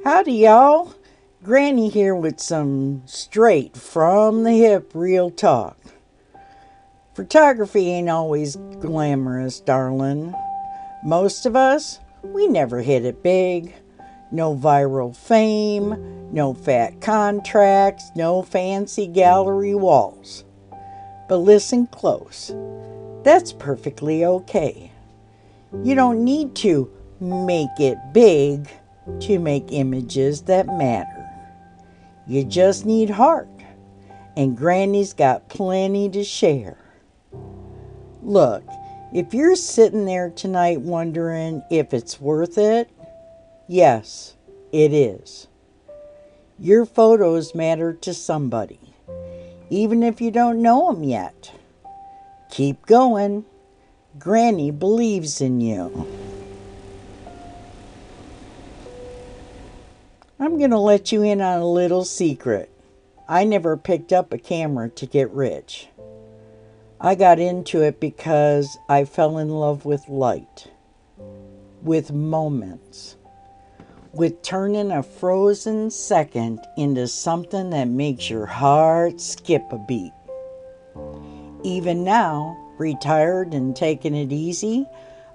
Howdy, y'all. Granny here with some straight from the hip real talk. Photography ain't always glamorous, darlin. Most of us, we never hit it big. No viral fame, no fat contracts, no fancy gallery walls. But listen close. That's perfectly okay. You don't need to make it big to make images that matter. You just need heart, and Granny's got plenty to share. Look, if you're sitting there tonight wondering if it's worth it, yes, it is. Your photos matter to somebody, even if you don't know them yet. Keep going. Granny believes in you. I'm going to let you in on a little secret. I never picked up a camera to get rich. I got into it because I fell in love with light, with moments, with turning a frozen second into something that makes your heart skip a beat. Even now, retired and taking it easy,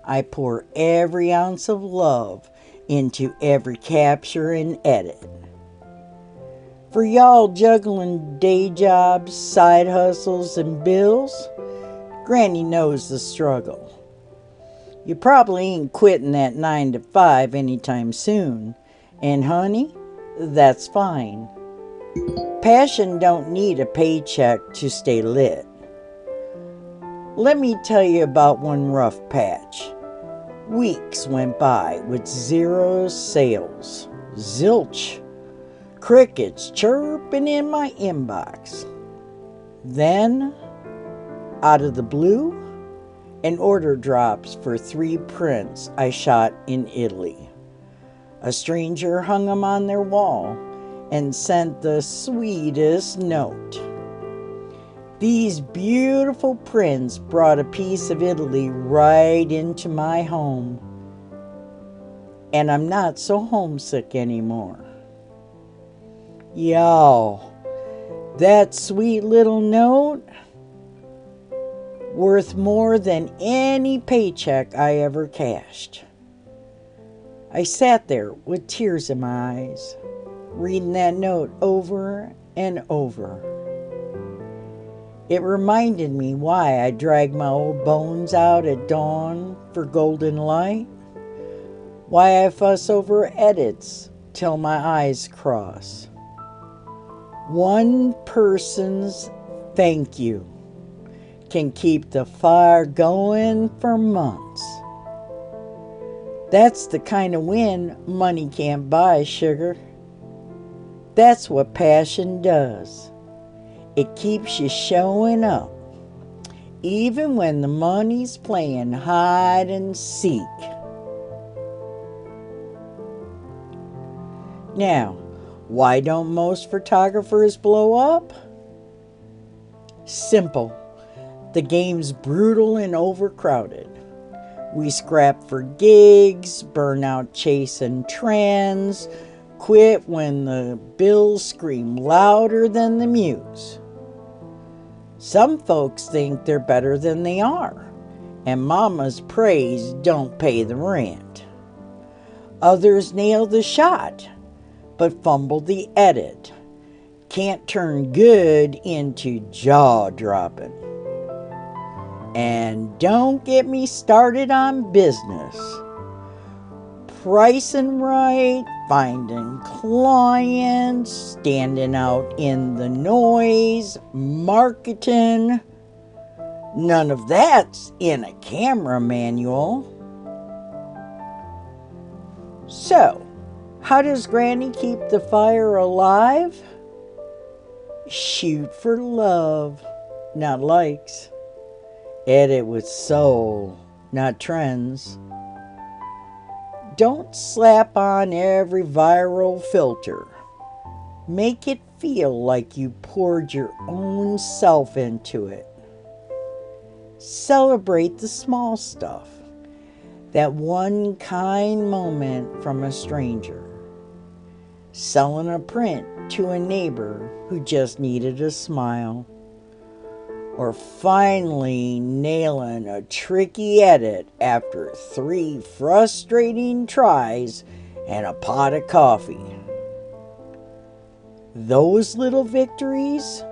I pour every ounce of love into every capture and edit. For y'all juggling day jobs, side hustles, and bills, Granny knows the struggle. You probably ain't quitting that 9 to 5 anytime soon, and honey, that's fine. Passion don't need a paycheck to stay lit. Let me tell you about one rough patch. Weeks went by with zero sales. Zilch. Crickets chirping in my inbox. Then, out of the blue, an order drops for 3 prints I shot in Italy. A stranger hung them on their wall and sent the sweetest note. These beautiful prints brought a piece of Italy right into my home. And I'm not so homesick anymore. Y'all, that sweet little note, worth more than any paycheck I ever cashed. I sat there with tears in my eyes, reading that note over and over. It reminded me why I dragged my old bones out at dawn for golden light, why I fuss over edits till my eyes cross. One person's thank you can keep the fire going for months. That's the kind of win money can't buy, sugar. That's what passion does. It keeps you showing up, even when the money's playing hide and seek. Now, why don't most photographers blow up? Simple. The game's brutal and overcrowded. We scrap for gigs, burn out chasing trends, quit when the bills scream louder than the muse. Some folks think they're better than they are, and mama's praise don't pay the rent. Others nail the shot, but fumble the edit. Can't turn good into jaw-dropping. And don't get me started on business. Pricing right, finding clients, standing out in the noise, marketing. None of that's in a camera manual. So, how does Granny keep the fire alive? Shoot for love, not likes. Edit with soul, not trends. Don't slap on every viral filter. Make it feel like you poured your own self into it. Celebrate the small stuff. That one kind moment from a stranger. selling a print to a neighbor who just needed a smile, or finally nailing a tricky edit after 3 frustrating tries and a pot of coffee. Those little victories,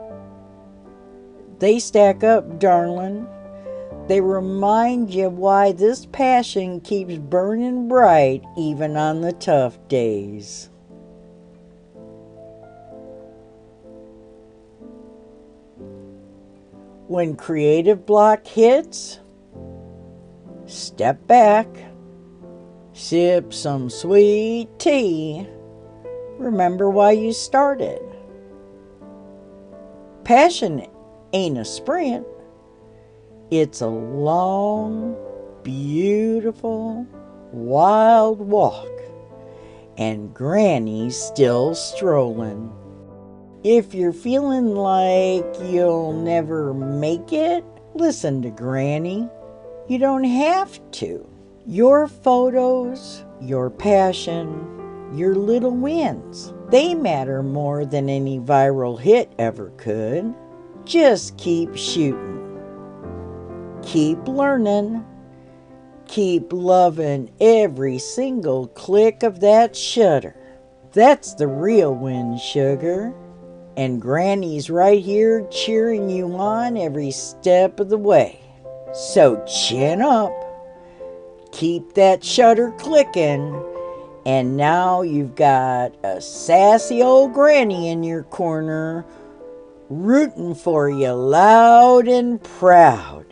they stack up, darlin'. They remind you why this passion keeps burning bright even on the tough days. When creative block hits, step back, sip some sweet tea, remember why you started. Passion ain't a sprint, it's a long, beautiful, wild walk, and Granny's still strolling. If you're feeling like you'll never make it, listen to Granny. You don't have to. Your photos, your passion, your little wins, they matter more than any viral hit ever could. Just keep shooting. Keep learning. Keep loving every single click of that shutter. That's the real win, sugar. And Granny's right here cheering you on every step of the way. So chin up, keep that shutter clicking, and now you've got a sassy old Granny in your corner, rooting for you loud and proud.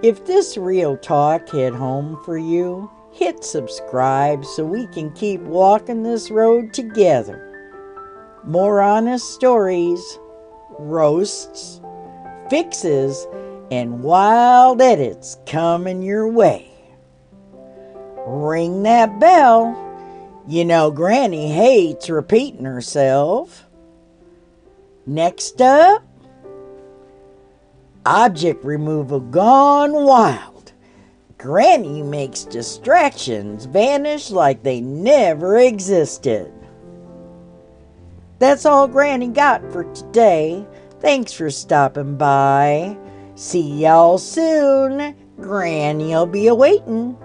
If this real talk hit home for you, hit subscribe so we can keep walking this road together. More honest stories, roasts, fixes, and wild edits coming your way. Ring that bell. You know Granny hates repeating herself. Next up, object removal gone wild. Granny makes distractions vanish like they never existed. That's all Granny got for today. Thanks for stopping by. See y'all soon. Granny'll be a-waitin'.